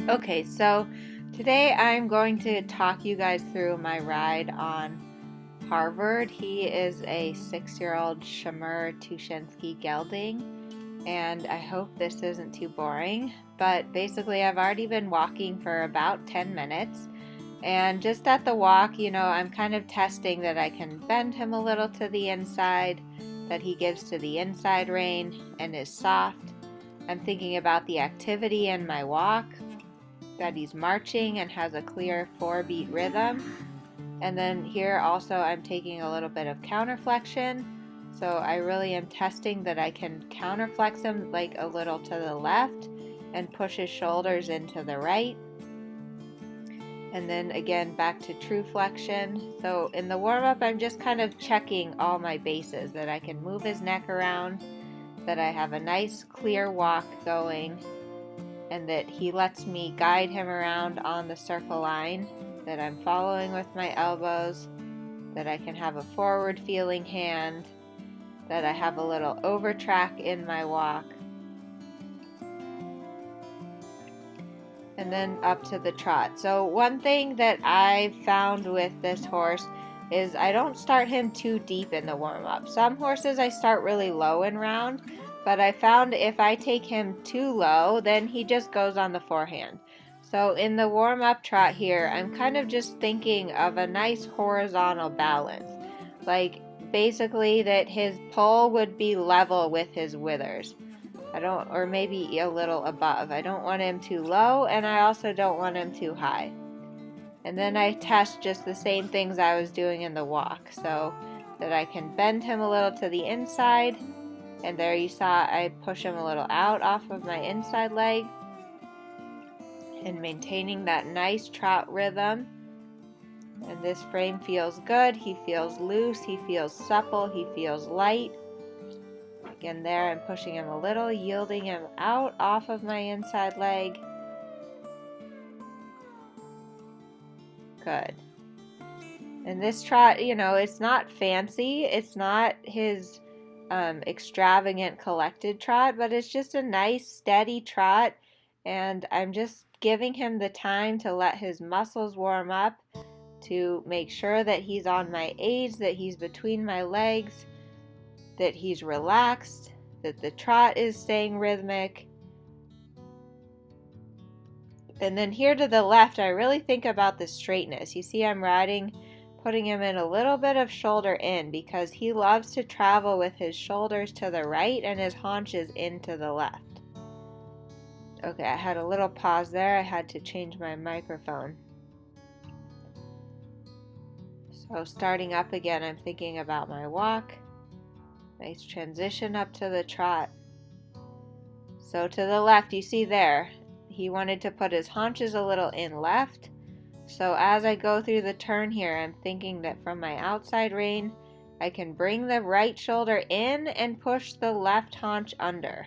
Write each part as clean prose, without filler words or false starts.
Okay, so today I'm going to talk you guys through my ride on Harvard. He is a 6-year-old Charmeur Tuschinski gelding, and I hope this isn't too boring, but basically I've already been walking for about 10 minutes, and just at the walk, I'm kind of testing that I can bend him a little to the inside, that he gives to the inside rein and is soft. I'm thinking about the activity in my walk, that he's marching and has a clear 4-beat rhythm. And then here also I'm taking a little bit of counterflexion. So I really am testing that I can counterflex him like a little to the left and push his shoulders into the right. And then again back to true flexion. So in the warm-up I'm just kind of checking all my bases, that I can move his neck around, that I have a nice clear walk going, and that he lets me guide him around on the circle line, that I'm following with my elbows, that I can have a forward feeling hand, that I have a little over track in my walk, and then up to the trot. So one thing that I've found with this horse is I don't start him too deep in the warm-up. Some horses I start really low and round, but I found if I take him too low, then he just goes on the forehand. So in the warm-up trot here, I'm kind of just thinking of a nice horizontal balance. Like basically that his poll would be level with his withers. Or maybe a little above. I don't want him too low, and I also don't want him too high. And then I test just the same things I was doing in the walk, so that I can bend him a little to the inside. And there you saw I push him a little out off of my inside leg, and maintaining that nice trot rhythm. And this frame feels good. He feels loose, he feels supple, he feels light. Again there I'm pushing him a little, yielding him out off of my inside leg. Good. And this trot, it's not fancy, it's not his extravagant collected trot, but it's just a nice steady trot, and I'm just giving him the time to let his muscles warm up, to make sure that he's on my aids, that he's between my legs, that he's relaxed, that the trot is staying rhythmic. And then here to the left, I really think about the straightness. You see I'm putting him in a little bit of shoulder in, because he loves to travel with his shoulders to the right and his haunches into the left. Okay, I had a little pause there. I had to change my microphone. So starting up again, I'm thinking about my walk. Nice transition up to the trot. So to the left, you see there, he wanted to put his haunches a little in left. So as I go through the turn here, I'm thinking that from my outside rein, I can bring the right shoulder in and push the left haunch under.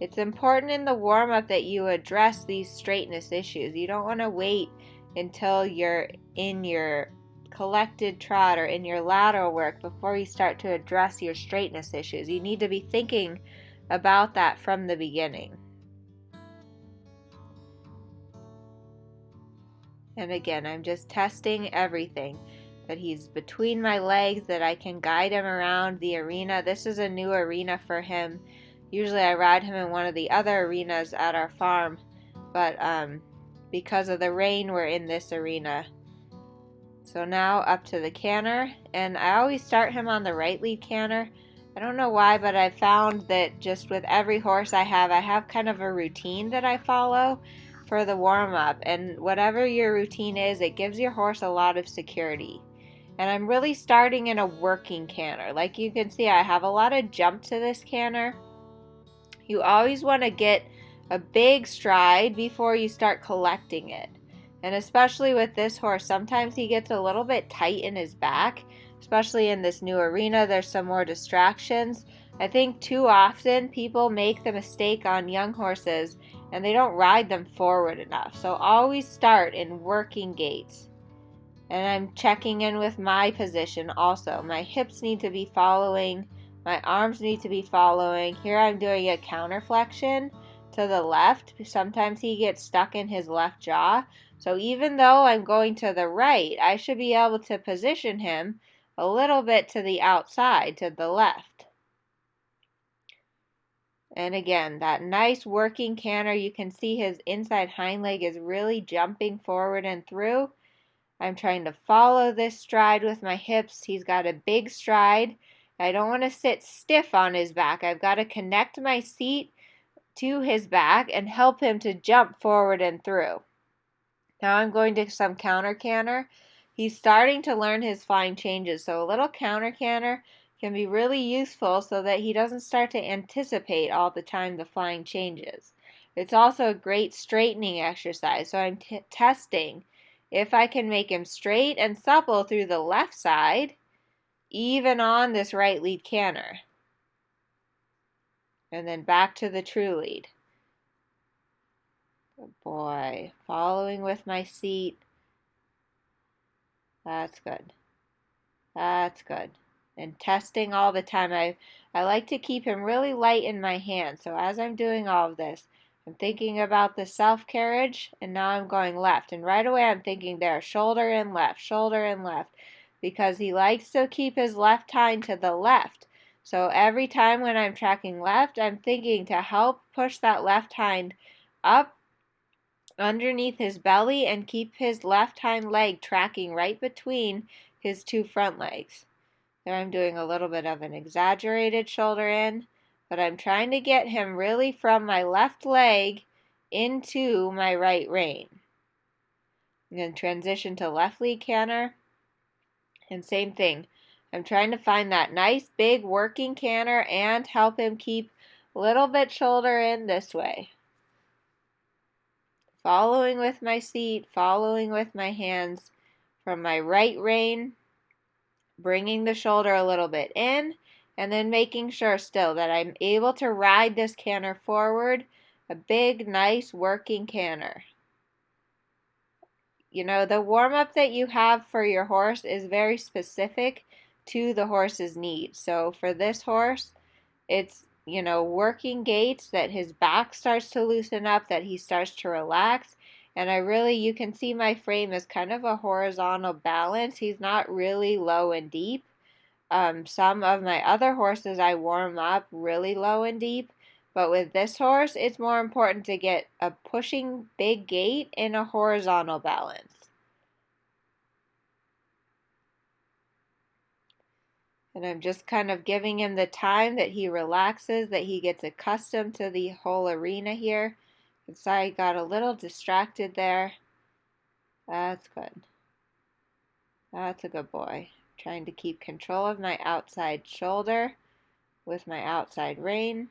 It's important in the warm-up that you address these straightness issues. You don't want to wait until you're in your collected trot or in your lateral work before you start to address your straightness issues. You need to be thinking about that from the beginning. And again, I'm just testing everything, that he's between my legs, that I can guide him around the arena. This is a new arena for him. Usually I ride him in one of the other arenas at our farm, but because of the rain, we're in this arena. So now up to the canter, and I always start him on the right lead canter. I don't know why, but I found that just with every horse I have kind of a routine that I follow for the warm-up, and whatever your routine is, it gives your horse a lot of security. And I'm really starting in a working canter. Like you can see, I have a lot of jump to this canter. You always want to get a big stride before you start collecting it. And especially with this horse, sometimes he gets a little bit tight in his back, especially in this new arena. There's some more distractions. I think too often people make the mistake on young horses and they don't ride them forward enough. So always start in working gaits. And I'm checking in with my position also. My hips need to be following, my arms need to be following. Here I'm doing a counterflexion to the left. Sometimes he gets stuck in his left jaw. So even though I'm going to the right, I should be able to position him a little bit to the outside, to the left. And again, that nice working canter, you can see his inside hind leg is really jumping forward and through. I'm trying to follow this stride with my hips. He's got a big stride. I don't want to sit stiff on his back. I've got to connect my seat to his back and help him to jump forward and through. Now I'm going to some counter canter. He's starting to learn his flying changes, so a little counter canter can be really useful so that he doesn't start to anticipate all the time the flying changes. It's also a great straightening exercise, so I'm testing if I can make him straight and supple through the left side, even on this right lead canter. And then back to the true lead. Good boy. Following with my seat. That's good. That's good. And testing all the time. I like to keep him really light in my hand. So as I'm doing all of this, I'm thinking about the self-carriage, and now I'm going left. And right away I'm thinking there, shoulder and left, because he likes to keep his left hind to the left. So every time when I'm tracking left, I'm thinking to help push that left hind up underneath his belly and keep his left hind leg tracking right between his two front legs. There I'm doing a little bit of an exaggerated shoulder in, but I'm trying to get him really from my left leg into my right rein. And then transition to left lead canter, and same thing. I'm trying to find that nice big working canter and help him keep a little bit shoulder in this way. Following with my seat, following with my hands from my right rein, bringing the shoulder a little bit in, and then making sure still that I'm able to ride this canter forward, a big, nice working canter. You know, the warm-up that you have for your horse is very specific to the horse's needs. So for this horse, it's, you know, working gaits, that his back starts to loosen up, that he starts to relax. And you can see my frame is kind of a horizontal balance. He's not really low and deep. Some of my other horses I warm up really low and deep. But with this horse, it's more important to get a pushing big gait in a horizontal balance. And I'm just kind of giving him the time that he relaxes, that he gets accustomed to the whole arena here. Sorry, I got a little distracted there. That's good. That's a good boy. Trying to keep control of my outside shoulder with my outside rein.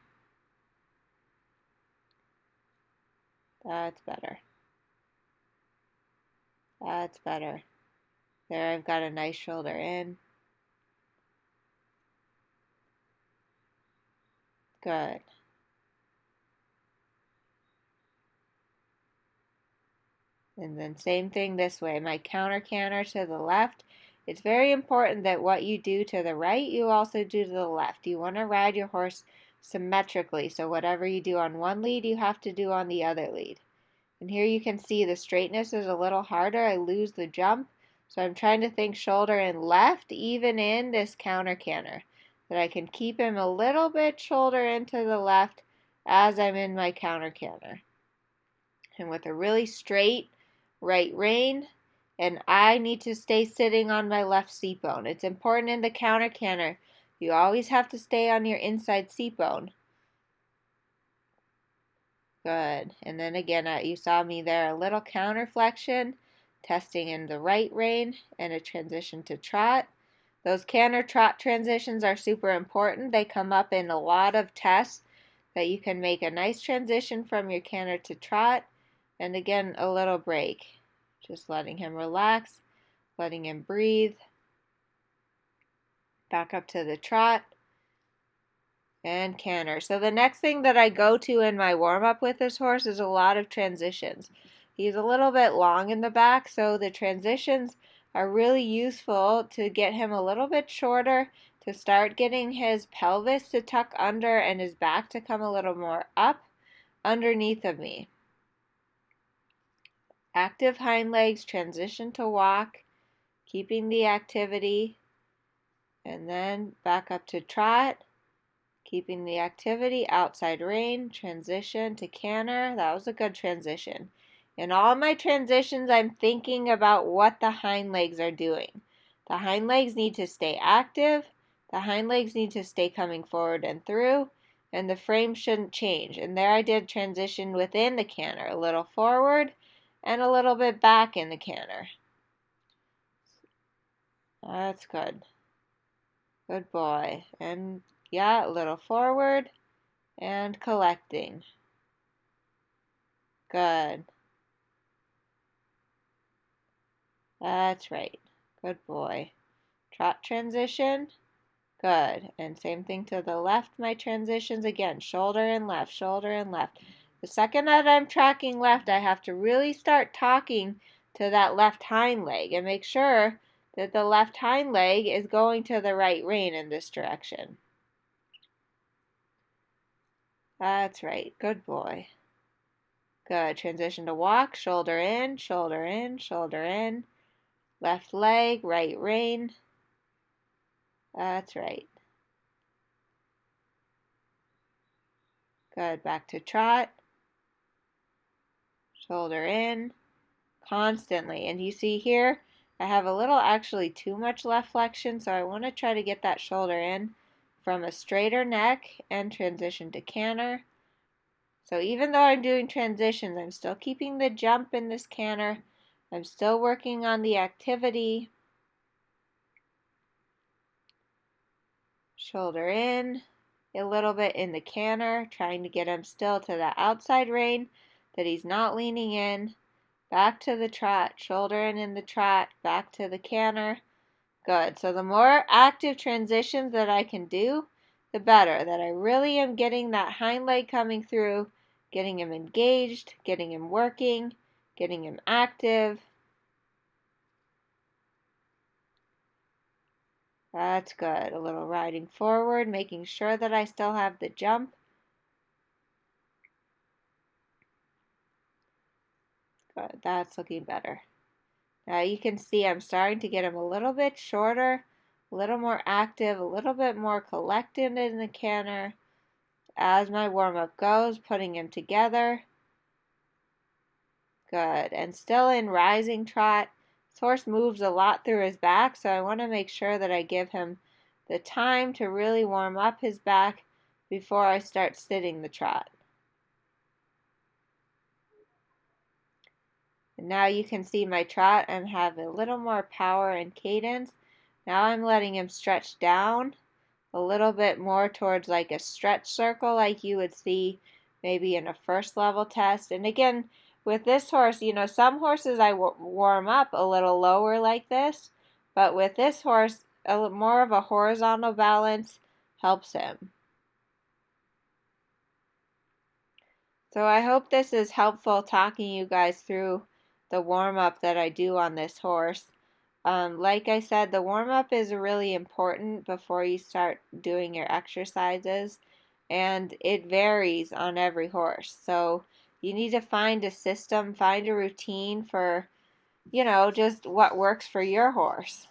That's better. That's better. There, I've got a nice shoulder in. Good. And then same thing this way, my counter canter to the left. It's very important that what you do to the right, you also do to the left. You want to ride your horse symmetrically, so whatever you do on one lead, you have to do on the other lead. And here you can see the straightness is a little harder. I lose the jump, so I'm trying to think shoulder and left, even in this counter canter, that I can keep him a little bit shoulder into the left as I'm in my counter canter. And with a really straight right rein, and I need to stay sitting on my left seat bone. It's important in the counter canter. You always have to stay on your inside seat bone. Good. And then again, you saw me there, a little counter flexion, testing in the right rein, and a transition to trot. Those canter trot transitions are super important. They come up in a lot of tests, that you can make a nice transition from your canter to trot. And again, a little break. Just letting him relax, letting him breathe. Back up to the trot. And canter. So the next thing that I go to in my warm-up with this horse is a lot of transitions. He's a little bit long in the back, so the transitions are really useful to get him a little bit shorter, to start getting his pelvis to tuck under and his back to come a little more up. underneath of me. Active hind legs, transition to walk, keeping the activity, and then back up to trot, keeping the activity, outside rein, transition to canter. That was a good transition. In all my transitions, I'm thinking about what the hind legs are doing. The hind legs need to stay active, the hind legs need to stay coming forward and through, and the frame shouldn't change. And there I did transition within the canter, a little forward and a little bit back in the canter. That's good. Good boy. And yeah, a little forward and collecting. Good. That's right. Good boy. Trot transition. Good. And same thing to the left, my transitions again. Shoulder and left, shoulder and left. The second that I'm tracking left, I have to really start talking to that left hind leg and make sure that the left hind leg is going to the right rein in this direction. That's right. Good boy. Good. Transition to walk. Shoulder in, shoulder in, shoulder in. Left leg, right rein. That's right. Good. Back to trot. Shoulder in. Constantly. And you see here, I have a little actually too much left flexion, so I want to try to get that shoulder in from a straighter neck and transition to canter. So even though I'm doing transitions, I'm still keeping the jump in this canter. I'm still working on the activity. Shoulder in, a little bit in the canter, trying to get him still to the outside rein, that he's not leaning in. Back to the trot, shoulder in the trot, back to the canter. Good. So the more active transitions that I can do, the better. That I really am getting that hind leg coming through, getting him engaged, getting him working, getting him active. That's good. A little riding forward, making sure that I still have the jump. Good. That's looking better. Now you can see I'm starting to get him a little bit shorter, a little more active, a little bit more collected in the canter. As my warm-up goes, putting him together. Good. And still in rising trot. This horse moves a lot through his back, so I want to make sure that I give him the time to really warm up his back before I start sitting the trot. And now you can see my trot. I'm having a little more power and cadence. Now I'm letting him stretch down a little bit more towards like a stretch circle like you would see maybe in a first level test. And again, with this horse, you know, some horses I warm up a little lower like this, but with this horse, more of a horizontal balance helps him. So I hope this is helpful talking you guys through the warm-up that I do on this horse. Like I said, the warm-up is really important before you start doing your exercises, and it varies on every horse. So you need to find a system, find a routine for, you know, just what works for your horse.